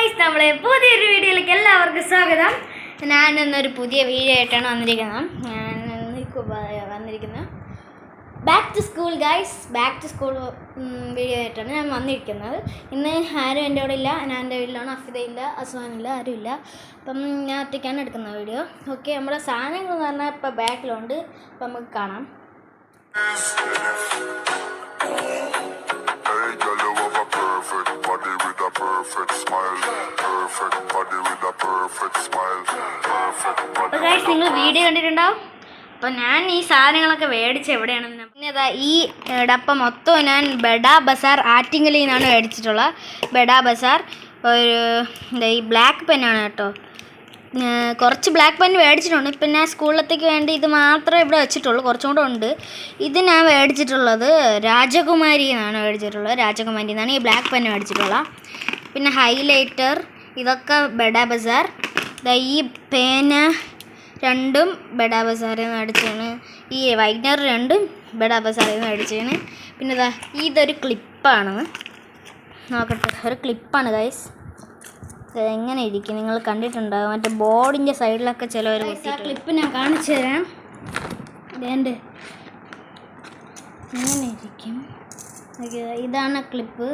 Guys, നമ്മളെ പുതിയൊരു വീഡിയോയിലേക്ക് എല്ലാവർക്കും സ്വാഗതം. ഞാൻ ഇന്നൊരു പുതിയ വീഡിയോ ആയിട്ടാണ് വന്നിരിക്കുന്നത്. Back to school guys, back to school video ആയിട്ടാണ് ഞാൻ വന്നിരിക്കുന്നത്. ഇന്ന് ആരും എൻ്റെ കൂടെ ഇല്ല, ഞാൻ എൻ്റെ വീട്ടിലാണ്. അഫിതയില്ല, അസുഖാനില്ല, ആരുമില്ല. അപ്പം ഞാൻ ഒറ്റയ്ക്കാണ് എടുക്കുന്ന വീഡിയോ. ഓക്കെ, നമ്മുടെ സാധനങ്ങൾ എന്ന് പറഞ്ഞാൽ ഇപ്പോൾ ബാക്കിലുണ്ട്. അപ്പം നമുക്ക് കാണാം. നിങ്ങൾ വീഡിയോ കണ്ടിട്ടുണ്ടാവും. അപ്പം ഞാൻ ഈ സാധനങ്ങളൊക്കെ മേടിച്ച് എവിടെയാണെന്ന് പിന്നെ അതാ ഈ ഡപ്പ മൊത്തം ഞാൻ ബഡാ ബസാർ ആറ്റിങ്ങലിൽ നിന്നാണ് മേടിച്ചിട്ടുള്ളത്. ബഡാ ബസാർ ഒരു ഈ ബ്ലാക്ക് പെന്നാണ് കേട്ടോ. കുറച്ച് ബ്ലാക്ക് പെൻ മേടിച്ചിട്ടുണ്ട്. ഇപ്പം ഞാൻ സ്കൂളിലത്തേക്ക് വേണ്ടി ഇത് മാത്രമേ ഇവിടെ വെച്ചിട്ടുള്ളൂ, കുറച്ചും കൂടെ ഉണ്ട്. ഇത് ഞാൻ മേടിച്ചിട്ടുള്ളത് രാജകുമാരി എന്നാണ് മേടിച്ചിട്ടുള്ളത്. രാജകുമാരി എന്നാണ് ഈ ബ്ലാക്ക് പെൻ മേടിച്ചിട്ടുള്ളത്. പിന്നെ ഹൈലൈറ്റർ ഇതൊക്കെ ബഡാ ബസാർ. ഈ പേന രണ്ടും ബഡാ ബസാറിൽ നിന്ന് മേടിച്ചതാണ്. ഈ വൈറ്റ്നർ രണ്ടും ബഡാ ബസാറിൽ നിന്ന് മേടിച്ചതാണ്. പിന്നെ ഇതൊരു ക്ലിപ്പാണ്, നോക്കട്ടെ. ഒരു ക്ലിപ്പാണ് ഗൈസ്. എങ്ങനെ ഇരിക്കും നിങ്ങൾ കണ്ടിട്ടുണ്ടാകും. മറ്റേ ബോർഡിൻ്റെ സൈഡിലൊക്കെ ചിലവർ ക്ലിപ്പ് ഞാൻ കാണിച്ചു തരാം. ഇതേണ്ട് ഇങ്ങനെ ഇരിക്കും. ഇതാണ് ക്ലിപ്പ്,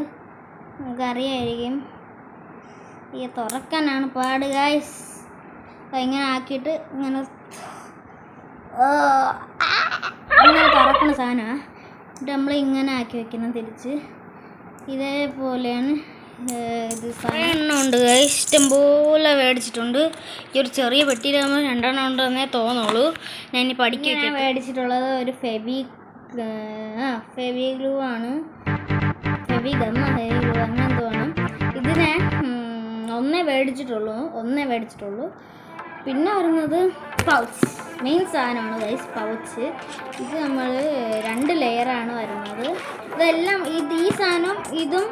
നമുക്കറിയായിരിക്കും. ഈ തുറക്കാനാണ് പാട് ഗൈസ്. ഇങ്ങനെ ആക്കിയിട്ട് ഇങ്ങനെ തുറക്കുന്ന സാധനമാണ്. എന്നിട്ട് നമ്മൾ ഇങ്ങനെ ആക്കി വെക്കണം തിരിച്ച്. ഇതേപോലെയാണ് ഇത്. സാധനം ഉണ്ട് ഗൈസ്, ഇഷ്ടംപോലെ മേടിച്ചിട്ടുണ്ട്. ഈ ഒരു ചെറിയ പെട്ടിയിലാകുമ്പോൾ 2 എണ്ണം ഉണ്ടെന്നേ തോന്നുള്ളൂ. ഞാൻ ഇനി പഠിക്കാൻ മേടിച്ചിട്ടുള്ളത് ഒരു ഫെവി ഗ്ലൂ ആണ്. ഫെവി ഗമ്മ അങ്ങനെ എന്തോ ആണ്. ഇത് ഞാൻ ഒന്നേ മേടിച്ചിട്ടുള്ളൂ. പിന്നെ വരുന്നത് പൗച്ച്, മെയിൻ സാധനമാണ് ഗൈസ്, പൗച്ച്. ഇത് നമ്മൾ 2 ലെയറാണ് വരുന്നത്. ഇതെല്ലാം ഈ സാധനം ഇതും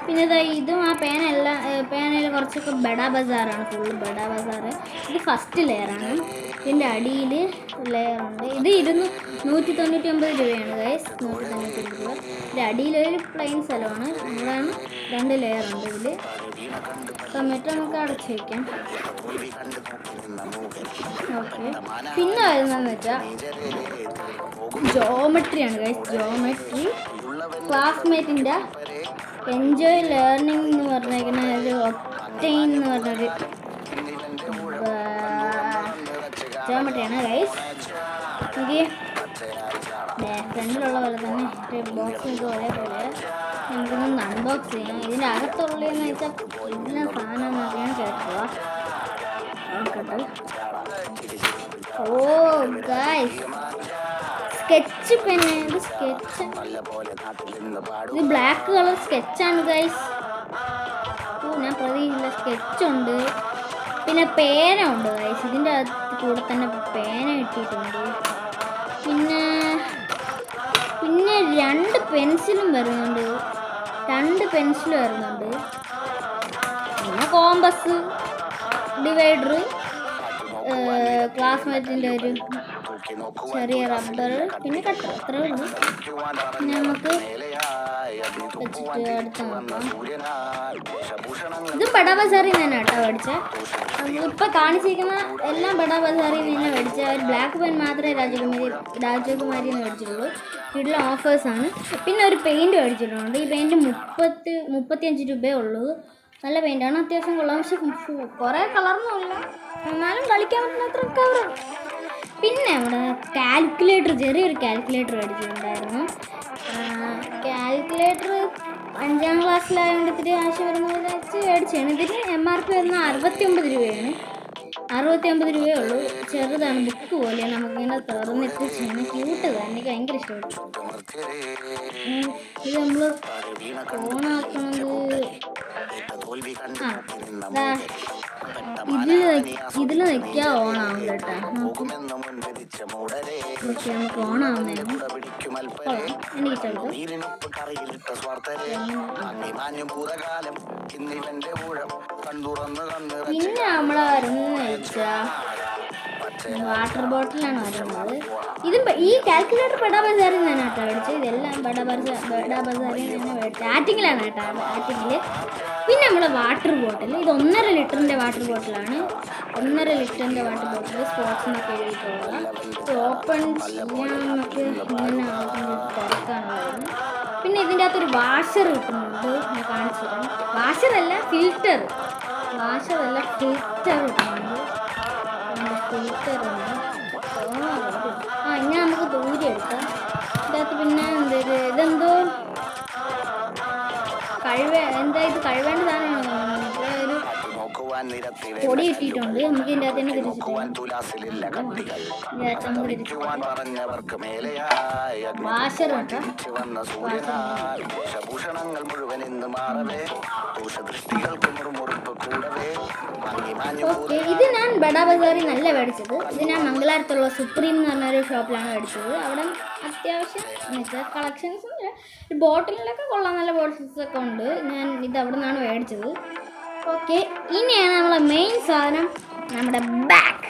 പിന്നെ ഇതും ആ പേനയിൽ കുറച്ചൊക്കെ ബഡാ ബസാറാണ്, ഫുള്ള് ബഡാ ബസാർ. ഇത് ഫസ്റ്റ് ലെയറാണ്. ഇതിൻ്റെ അടിയിൽ ലെയറുണ്ട്. ഇത് 199 രൂപയാണ് ഗൈസ്, 199 രൂപ. ഇതിൻ്റെ അടിയിലൊരു പ്ലെയിൻ സ്ഥലമാണ്. ഇതാണ് 2 ലെയറുണ്ട് ഇതിൽ. ടൊമാറ്റോ നമുക്ക് അടച്ചു വയ്ക്കാം. ഓക്കെ, പിന്നെ വരുന്നതെന്ന് വെച്ചാൽ ജോമെട്രിയാണ് ഗൈസ്. ജോമെട്രി ക്ലാസ്മേറ്റിൻ്റെ എൻജോയ് ലേണിംഗ് എന്ന് പറഞ്ഞിരിക്കുന്ന ഒരു ഒക്ടെയിൻ എന്ന് പറഞ്ഞൊരു ജോമെട്രിയാണ് ഗൈസ്. എനിക്ക് ഫ്രണ്ടിലുള്ള പോലെ തന്നെ ബോക്സ് ഒരേപോലെ നമുക്കൊന്ന് അൺബോക്സ് ചെയ്യാം. ഇതിൻ്റെ അകത്തുള്ളതെന്ന് വെച്ചാൽ എല്ലാ സാധനം നോക്കിയാണ് കേൾക്കുക. നോക്കട്ടെ. ഓ ഗൈസ്, സ്കെച്ച് പെന്ന്. ഇത് സ്കെച്ച്, ഇത് ബ്ലാക്ക് കളർ സ്കെച്ചാണ് ഗൈസ്. ഞാൻ പ്രതീക്ഷിച്ചില്ല. സ്കെച്ചുണ്ട്, പിന്നെ പേന ഉണ്ട് ഗൈസ്. ഇതിൻ്റെ കൂടെ തന്നെ പേന ഇട്ടിട്ടുണ്ട്. പിന്നെ 2 പെൻസിലും വരുന്നുണ്ട്. പിന്നെ കോമ്പസ്, ഡിവൈഡർ, ക്ലാസ്മേറ്റിൻ്റെ ഒരു ചെറിയ റബ്ബർ, പിന്നെ കട്ടർ. അത്രേ ഉള്ളൂ. പിന്നെ നമുക്ക് വെച്ചിട്ട് അടുത്ത് നോക്കാം. ഇത് ബഡാ ബസാറിൽ നിന്ന് തന്നെ കേട്ടോ മേടിച്ചത്. നമ്മളിപ്പോൾ കാണിച്ചിരിക്കുന്ന എല്ലാം ബഡാ ബസാറിൽ നിന്ന് തന്നെ മേടിച്ചത്. ഒരു ബ്ലാക്ക് പെൻ മാത്രമേ രാജകുമാരി എന്ന് മേടിച്ചിട്ടുള്ളൂ. വീട്ടിലെ ഓഫേഴ്സാണ്. പിന്നെ ഒരു പെയിൻറ്റ് മേടിച്ചിട്ടുണ്ട്. ഈ പെയിൻറ്റ് 35 രൂപയേ ഉള്ളൂ. നല്ല പെയിൻ്റാണ്, അത്യാവശ്യം കൊള്ളാം. പക്ഷെ കുറേ കളറൊന്നുമില്ല, എന്നാലും കളിക്കാൻ പറ്റുന്ന അത്ര കവർ. പിന്നെ നമ്മുടെ കാൽക്കുലേറ്റർ, ചെറിയൊരു കാൽക്കുലേറ്റർ മേടിച്ചിട്ടുണ്ടായിരുന്നു. കാൽക്കുലേറ്റർ 5ാം ക്ലാസ്സിലായതുകൊണ്ട് ഇത്തിരി ആശയം വരുന്നത് വെച്ച് മേടിച്ചാണ്. ഇതിന് MRP വരുന്നത് 69 രൂപയാണ്. 69 രൂപയേ ഉള്ളൂ. ചെറുതാണ്, ബുക്ക് പോലെയാണ്. നമുക്കിങ്ങനെ തുറന്നിട്ട് ചെയ്യുന്ന ക്യൂട്ടതാണ്. എനിക്ക് ഭയങ്കര ഇഷ്ടപ്പെട്ടു. ഇത് നമ്മൾ ഓണാക്കുന്നത് ഇതിൽ നിൽക്കാൻ ഓണാവും കേട്ടോ. ഓക്കെ, നമുക്ക് ഓണാവുന്നതാണ്. എനിക്ക് ഇഷ്ടപ്പെട്ടു. പിന്നെ നമ്മളെ വരുന്നതെന്ന് വെച്ചാൽ വാട്ടർ ബോട്ടിലാണ് വരുന്നത്. ഇതും ഈ കാൽക്കുലേറ്റർ ബഡാ ബസാറിൽ നിന്നാണ് കേട്ടോ മേടിച്ചത്. ഇതെല്ലാം ബഡാ ബസാറിൽ നിന്ന് മേടിച്ചത്. ആറ്റിങ്ങിലാണ് കേട്ടോ, ആറ്റിങ്ങിൽ. പിന്നെ നമ്മുടെ വാട്ടർ ബോട്ടിൽ, ഇത് 1.5 ലിറ്ററിൻ്റെ വാട്ടർ ബോട്ടിലാണ്. 1.5 ലിറ്ററിൻ്റെ വാട്ടർ ബോട്ടിൽ സ്പോർട്സിനൊക്കെ എഴുതിയിട്ടുള്ളത്. ഇത് ഓപ്പൺ ചെയ്യാനൊക്കെ ഇങ്ങനെ തുറക്കാനുള്ളതാണ്. പിന്നെ ഇതിൻ്റെ അകത്തൊരു വാഷർ കിട്ടുന്നുണ്ട്, ഞാൻ കാണിച്ചു തരാം. വാഷറല്ല ഫിൽറ്റർ കിട്ടുന്നുണ്ട്. ഫിൽറ്ററുണ്ട്. ഇങ്ങനെ നമുക്ക് ദൂരെ എടുക്കാം. ഇതിനകത്ത് പിന്നെ ഇതെന്തോ ഇത് കഴിവേണ്ട സാധനമാണ്. ഒരു പൊടി ഇട്ടിട്ടുണ്ട്. നമുക്ക് ഇതിൻ്റെ അകത്ത് തന്നെ തിരിച്ചിട്ട് വാഷർ കേട്ടോ. ഓക്കെ, ഇത് ഞാൻ ബഡാ ബസാറിൽ നല്ല മേടിച്ചത്. ഇത് ഞാൻ മംഗലാരത്തുള്ള സുപ്രീം എന്ന് പറഞ്ഞൊരു ഷോപ്പിലാണ് മേടിച്ചത്. അവിടെ അത്യാവശ്യം എന്നുവെച്ചാൽ കളക്ഷൻസും ബോട്ടിലൊക്കെ കൊള്ളാം, നല്ല ബോട്ടിൽസൊക്കെ ഉണ്ട്. ഞാൻ ഇത് അവിടെ നിന്നാണ് മേടിച്ചത്. ഓക്കെ, ഇനിയാണ് നമ്മളെ മെയിൻ സാധനം, നമ്മുടെ ബാഗ്.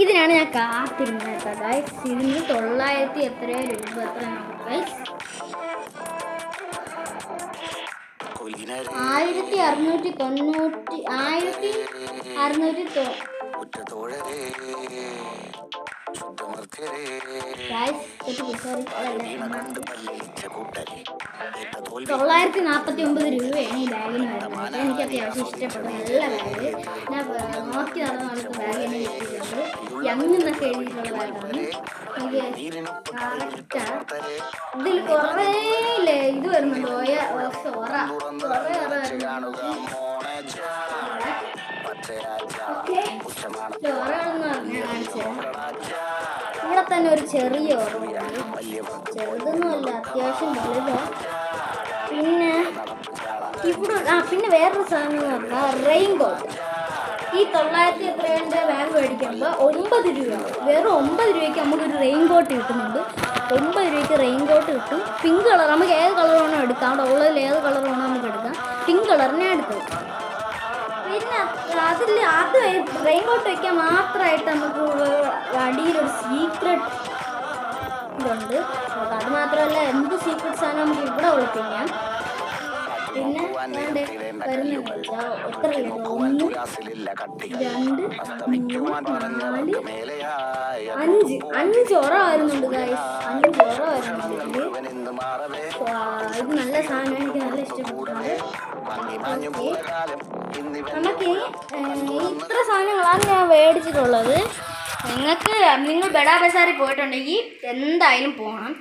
ഇതിനാണ് ഞാൻ കാത്തിരുന്നത് കേട്ടോ ഗൈസ്. ഇതിന് 900 എത്രയോ രൂപ ഗൈസ്. 1690 949 രൂപയാണ് ഈ ബാഗിന് വരുന്നത്. എനിക്ക് അത്യാവശ്യം ഇഷ്ടപ്പെട്ട നല്ല ബാഗ്. ഞാൻ നോക്കി നടന്ന ബാഗ് തന്നെ കിട്ടിയിട്ടുണ്ട്. യങ് എന്നൊക്കെ എഴുതിയിട്ടുള്ള ബാഗാണ്. എനിക്ക് കറക്റ്റാണ്. ഇതിൽ കുറേ ഇത് വരുന്നുണ്ട്. ഇവിടെ തന്നെ ഒരു ചെറിയ ഓർമ്മയുണ്ട്, ചെറുതൊന്നുമല്ല, അത്യാവശ്യം വലുതാണ്. പിന്നെ ഇവിടെ പിന്നെ വേറൊരു സാധനം എന്ന് പറഞ്ഞാൽ റെയിൻകോട്ട്. ഈ 900 എത്രയുടെ ബാഗ് മേടിക്കുമ്പോൾ 9 രൂപ, വെറും 9 രൂപയ്ക്ക് നമുക്കൊരു റെയിൻകോട്ട് കിട്ടുന്നുണ്ട്. 9 രൂപയ്ക്ക് റെയിൻകോട്ട് കിട്ടും. പിങ്ക് കളർ, നമുക്ക് ഏത് കളർ വേണോ എടുക്കാം. അവിടെ ഉള്ളതിൽ ഏത് കളർ വേണോ നമുക്ക് എടുക്കാം. പിങ്ക് കളറിനെ എടുത്തത്. പിന്നെ അത് റെയിൻകോട്ട് വയ്ക്കാൻ മാത്രമായിട്ട് നമുക്ക് അടിയിലൊരു സീക്രട്ട് ഇതുണ്ട്. അത് മാത്രമല്ല, എന്ത് സീക്രട്സ് ആണ് നമുക്ക് ഇവിടെ ഒളിപ്പിക്കാം. പിന്നെ വരുന്നുണ്ട് എത്ര 1 2 3 4 5 ഉറ വരുന്നുണ്ട് ഗൈസ്. 5 ഉറ വരുന്നുണ്ട്. ഇത് നല്ല സാധനം, എനിക്ക് നല്ല ഇഷ്ടപ്പെട്ടിട്ടുണ്ട്. നമുക്ക് ഇത്ര സാധനങ്ങളാണ് ഞാൻ മേടിച്ചിട്ടുള്ളത്. നിങ്ങൾ ബഡാ ബസാറിൽ പോയിട്ടുണ്ടെങ്കിൽ എന്തായാലും പോകണം.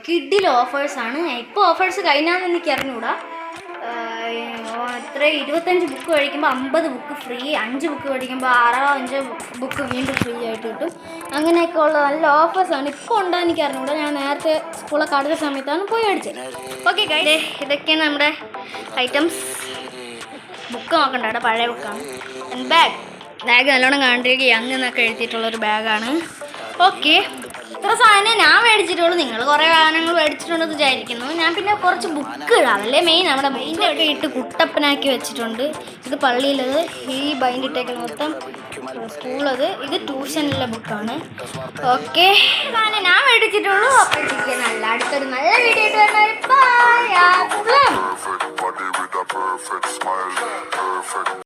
കിഡിൽ ഓഫേഴ്സാണ്. ഇപ്പോൾ ഓഫേഴ്സ് കഴിഞ്ഞാന്ന് എനിക്ക് അറിഞ്ഞൂടാ. എത്ര 25 ബുക്ക് മേടിക്കുമ്പോൾ 50 ബുക്ക് ഫ്രീ, 5 ബുക്ക് മേടിക്കുമ്പോൾ 5 ബുക്ക് വീണ്ടും ഫ്രീ ആയിട്ട് കിട്ടും. അങ്ങനെയൊക്കെ ഉള്ള നല്ല ഓഫേഴ്സാണ്. ഇപ്പോൾ ഉണ്ടോ എനിക്ക് അറിഞ്ഞൂടാ. ഞാൻ നേരത്തെ സ്കൂളൊക്കെ അടുത്ത സമയത്താണ് പോയി മേടിച്ചത്. ഓക്കെ ഗൈസ്, ഇതൊക്കെയാണ് നമ്മുടെ ഐറ്റംസ്. ബുക്ക് നോക്കണ്ട, അവിടെ പഴയ ബുക്കാണ്. ബാഗ് നല്ലോണം കണ്ടിരിക്കുക, യങ് എന്നൊക്കെ എഴുതിയിട്ടുള്ളൊരു ബാഗാണ്. ഓക്കെ, ഇത്ര സാധനം ഞാൻ മേടിച്ചിട്ടുള്ളൂ. നിങ്ങൾ കുറേ സാധനങ്ങൾ മേടിച്ചിട്ടുണ്ടെന്ന് വിചാരിക്കുന്നു. ഞാൻ പിന്നെ കുറച്ച് ബുക്ക് അതല്ലേ മെയിൻ. നമ്മുടെ ബൈൻഡൊക്കെ ഇട്ട് കുട്ടപ്പനാക്കി വെച്ചിട്ടുണ്ട്. ഇത് പള്ളിയിലത്, ഈ ബൈൻഡ് ഇട്ടേക്കുന്നത് മൊത്തം സ്കൂളത്, ഇത് ട്യൂഷനിലെ ബുക്കാണ്. ഓക്കെ, സാധനം ഞാൻ മേടിച്ചിട്ടുള്ളൂ. അപ്പോഴത്തേക്ക് നല്ല അടുത്തൊരു നല്ല വീഡിയോ ആയിട്ട് വരുന്നത്. ബൈ.